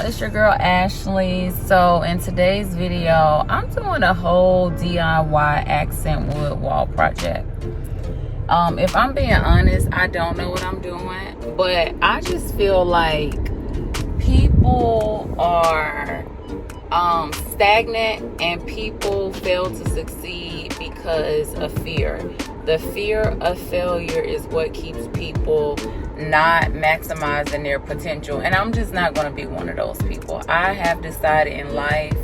it's your girl Ashley. So in today's video, I'm doing a whole DIY accent wood wall project. If I'm being honest, I don't know what I'm doing, but I just feel like people are stagnant and people fail to succeed because of fear. The fear of failure is what keeps people not maximizing their potential, and I'm just not going to be one of those people. I have decided in life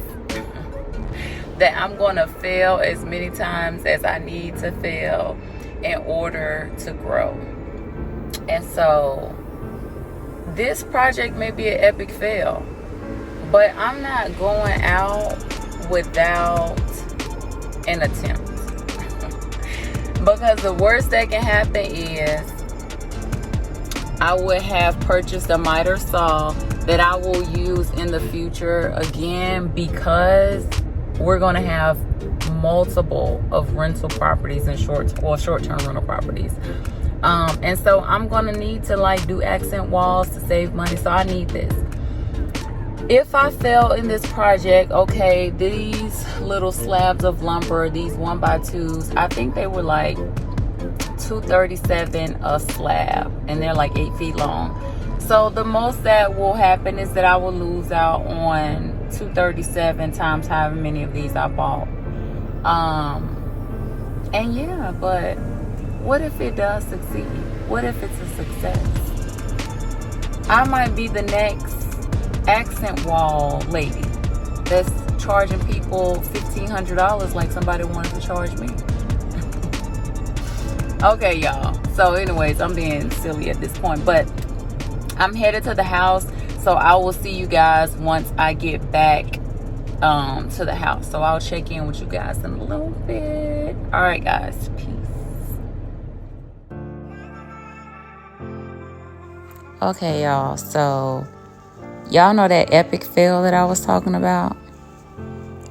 that I'm going to fail as many times as I need to fail in order to grow. And so this project may be an epic fail, but I'm not going out without an attempt. Because the worst that can happen is I would have purchased a miter saw that I will use in the future again, because we're going to have multiple of rental properties and short-term rental properties. And so I'm going to need to do accent walls to save money. So I need this. If I fail in this project, okay, these little slabs of lumber, these 1x2s, I think they were like $237 a slab, and they're like 8 feet long. So the most that will happen is that I will lose out on $237 times however many of these I bought. And yeah, but what if it does succeed? What if it's a success? I might be the next accent wall lady that's charging people $1,500 like somebody wanted to charge me. Okay, y'all. So anyways, I'm being silly at this point, but I'm headed to the house. So I will see you guys once I get back to the house. So I'll check in with you guys in a little bit. All right, guys. Peace. Okay, y'all. So y'all know that epic fail that I was talking about?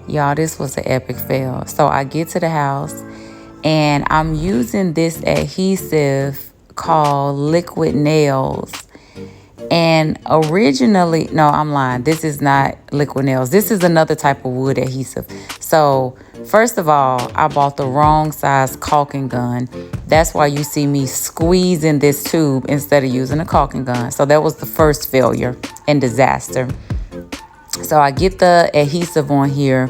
Y'all, this was an epic fail. So I get to the house and I'm using this adhesive called Liquid Nails. And originally, no, I'm lying. This is not Liquid Nails. This is another type of wood adhesive. So first of all, I bought the wrong size caulking gun. That's why you see me squeezing this tube instead of using a caulking gun. So that was the first failure and disaster. So I get the adhesive on here.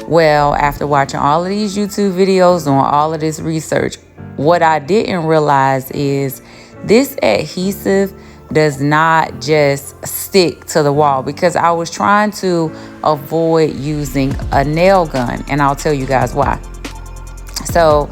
Well, after watching all of these YouTube videos, doing all of this research, what I didn't realize is this adhesive does not just stick to the wall, because I was trying to avoid using a nail gun, and I'll tell you guys why. So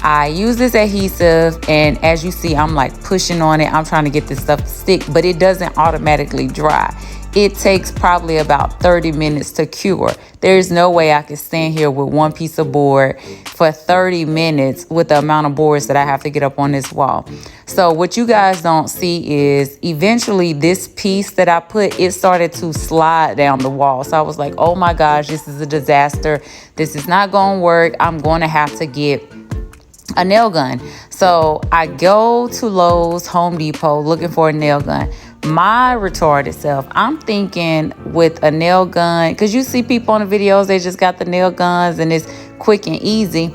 I use this adhesive, and as you see, I'm like pushing on it. I'm trying to get this stuff to stick, but it doesn't automatically dry. It takes probably about 30 minutes to cure. There's no way I can stand here with one piece of board for 30 minutes with the amount of boards that I have to get up on this wall. So what you guys don't see is eventually this piece that I put, it started to slide down the wall. So I was like, oh my gosh, this is a disaster. This is not going to work. I'm going to have to get a nail gun. So I go to Lowe's, Home Depot looking for a nail gun. My retarded self, I'm thinking with a nail gun, because you see people on the videos, they just got the nail guns and it's quick and easy.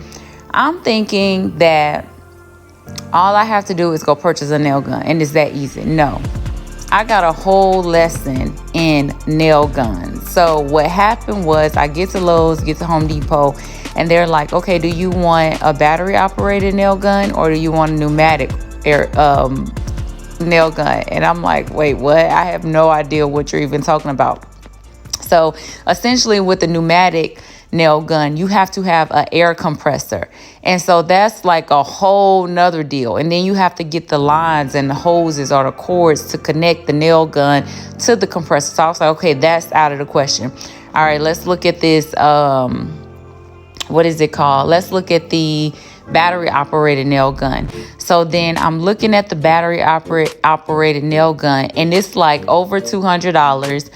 I'm thinking that all I have to do is go purchase a nail gun and it's that easy. No, I got a whole lesson in nail guns. So what happened was I get to Lowe's, get to Home Depot, and they're like, okay, do you want a battery operated nail gun or do you want a pneumatic nail gun? And I'm like, wait, what? I have no idea what you're even talking about. So essentially with the pneumatic nail gun, you have to have an air compressor. And so that's like a whole nother deal. And then you have to get the lines and the hoses or the cords to connect the nail gun to the compressor. So I was like, okay, that's out of the question. All right, let's look at this. What is it called? Let's look at the battery operated nail gun. So then I'm looking at the battery operated nail gun, and it's like over $200.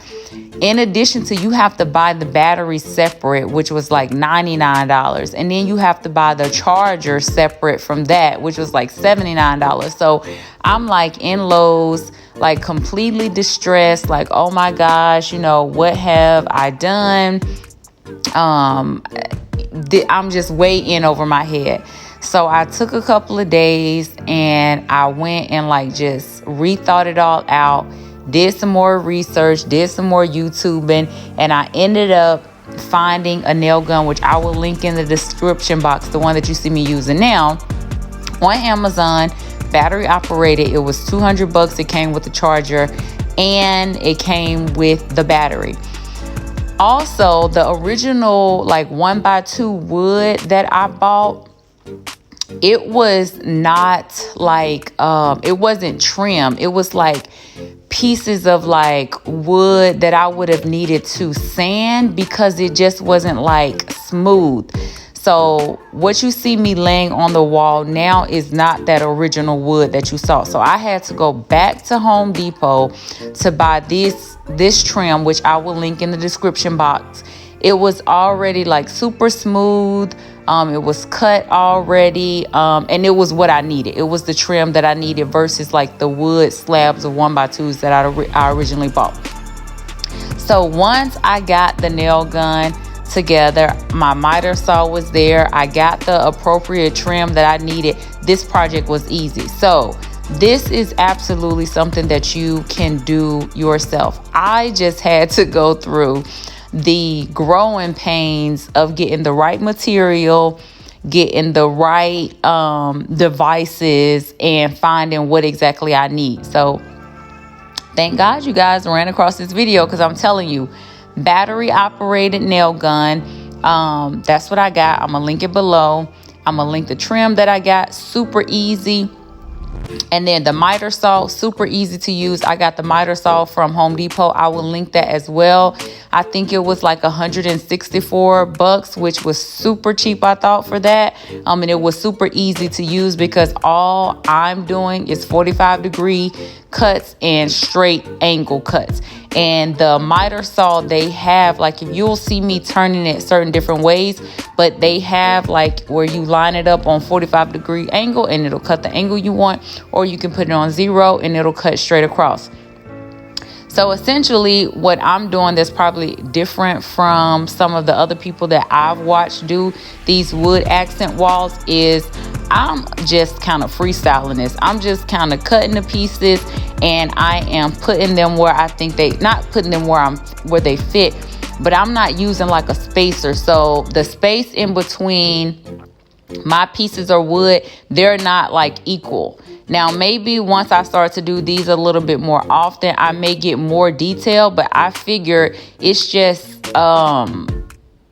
In addition to, you have to buy the battery separate, which was like $99. And then you have to buy the charger separate from that, which was like $79. So I'm like in Lowe's like completely distressed, like, oh my gosh, you know, what have I done? I'm just way in over my head. So I took a couple of days and I went and like just rethought it all out, did some more research, did some more YouTubing, and I ended up finding a nail gun, which I will link in the description box, the one that you see me using now, on Amazon, battery operated. It was $200. It came with the charger and it came with the battery. Also, the original like 1x2 wood that I bought, it was not like, it wasn't trim. It was like pieces of like wood that I would have needed to sand because it just wasn't like smooth. So what you see me laying on the wall now is not that original wood that you saw. So I had to go back to Home Depot to buy this trim, which I will link in the description box. It was already like super smooth. It was cut already. And it was what I needed. It was the trim that I needed versus like the wood slabs of 1x2s that I originally bought. So once I got the nail gun together, my miter saw was there, I got the appropriate trim that I needed, this project was easy. So this is absolutely something that you can do yourself. I just had to go through the growing pains of getting the right material, getting the right devices, and finding what exactly I need. So thank God you guys ran across this video, because I'm telling you, battery operated nail gun. That's what I got. I'm gonna link it below. I'm gonna link the trim that I got, super easy. And then the miter saw, super easy to use. I got the miter saw from Home Depot. I will link that as well. I think it was like $164, which was super cheap, I thought, for that. And it was super easy to use because all I'm doing is 45-degree cuts and straight angle cuts. And the miter saw, they have like, if you'll see me turning it certain different ways, but they have like where you line it up on 45-degree angle and it'll cut the angle you want, or you can put it on 0 and it'll cut straight across. So essentially what I'm doing that's probably different from some of the other people that I've watched do these wood accent walls is I'm just kind of freestyling this. I'm just kind of cutting the pieces and I am putting them where I think not putting them where they fit, but I'm not using like a spacer. So the space in between my pieces of wood, they're not like equal. Now, maybe once I start to do these a little bit more often, I may get more detail, but I figure it's just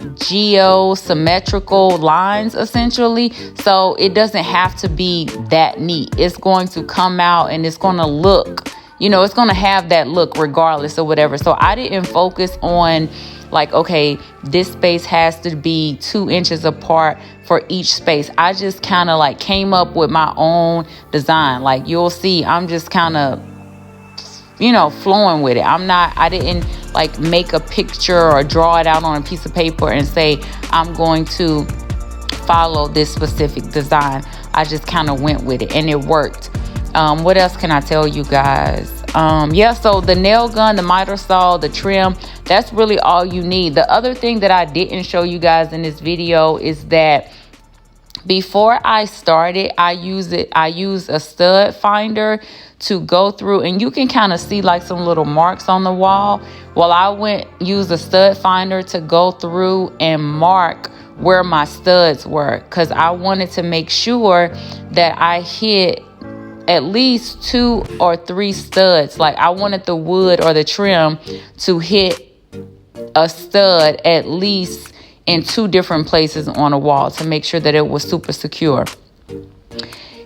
geosymmetrical lines essentially. So it doesn't have to be that neat. It's going to come out and it's going to look, it's going to have that look regardless or whatever. So I didn't focus on like, okay, this space has to be 2 inches apart for each space. I just kind of like came up with my own design. Like you'll see, I'm just kind of, flowing with it. I didn't like make a picture or draw it out on a piece of paper and say, I'm going to follow this specific design. I just kind of went with it and it worked. What else can I tell you guys? So the nail gun, the miter saw, the trim, that's really all you need. The other thing that I didn't show you guys in this video is that before I started, I used a stud finder to go through, and you can kind of see like some little marks on the wall. Well, I used a stud finder to go through and mark where my studs were, because I wanted to make sure that I hit at least 2 or 3 studs. Like I wanted the wood or the trim to hit a stud at least in 2 different places on a wall to make sure that it was super secure.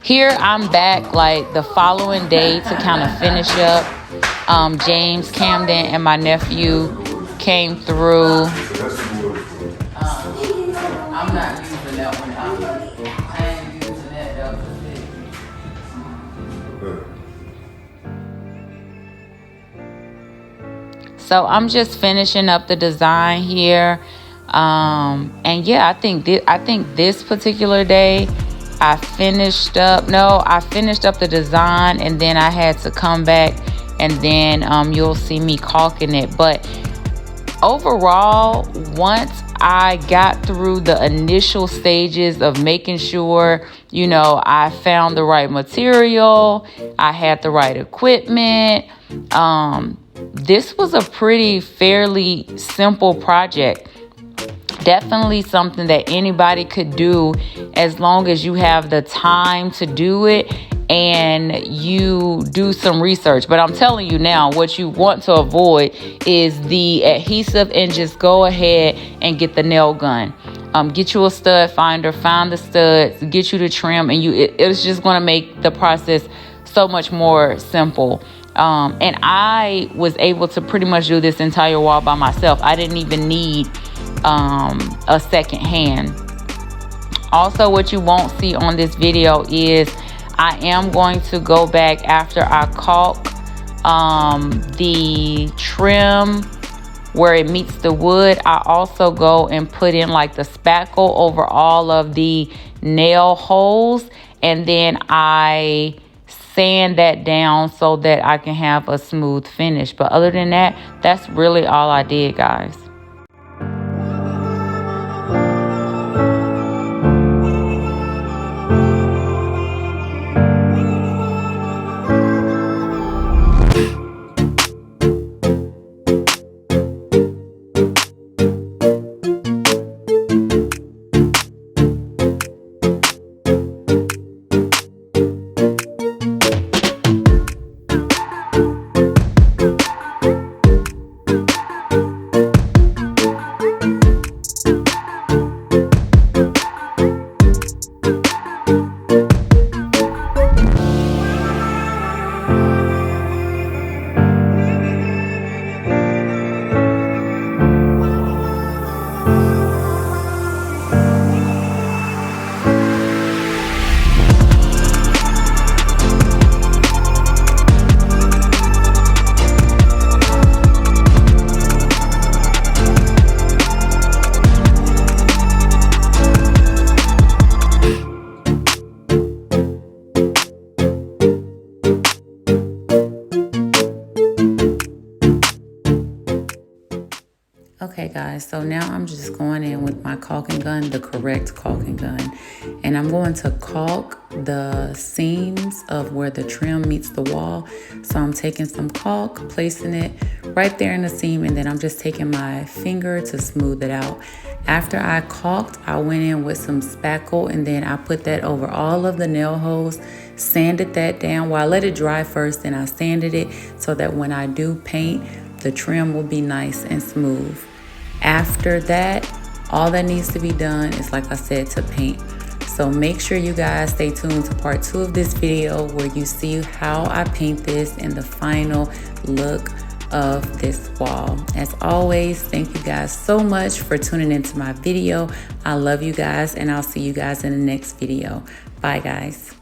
Here I'm back like the following day to kind of finish up. James, Camden, and my nephew came through. I'm not using that one. I ain't using that though. So I'm just finishing up the design here. And yeah, I think this particular day I finished up the design, and then I had to come back and then you'll see me caulking it. But overall, once I got through the initial stages of making sure, I found the right material, I had the right equipment, this was a fairly simple project. Definitely something that anybody could do as long as you have the time to do it and you do some research. But I'm telling you now, what you want to avoid is the adhesive, and just go ahead and get the nail gun. Get you a stud finder, find the studs, get you the trim, and it's just going to make the process so much more simple. And I was able to pretty much do this entire wall by myself. I didn't even need a second hand. Also, what you won't see on this video is I am going to go back after I caulk the trim where it meets the wood. I also go and put in like the spackle over all of the nail holes, and then I sand that down so that I can have a smooth finish. But other than that, that's really all I did, guys. Okay guys, so now I'm just going in with my caulking gun, the correct caulking gun, and I'm going to caulk the seams of where the trim meets the wall. So I'm taking some caulk, placing it right there in the seam, and then I'm just taking my finger to smooth it out. After I caulked, I went in with some spackle, and then I put that over all of the nail holes, sanded that down. Well, I let it dry first, then I sanded it so that when I do paint, the trim will be nice and smooth. After that, all that needs to be done is, like I said, to paint. So make sure you guys stay tuned to part 2 of this video where you see how I paint this and the final look of this wall. As always, thank you guys so much for tuning into my video. I love you guys, and I'll see you guys in the next video. Bye guys.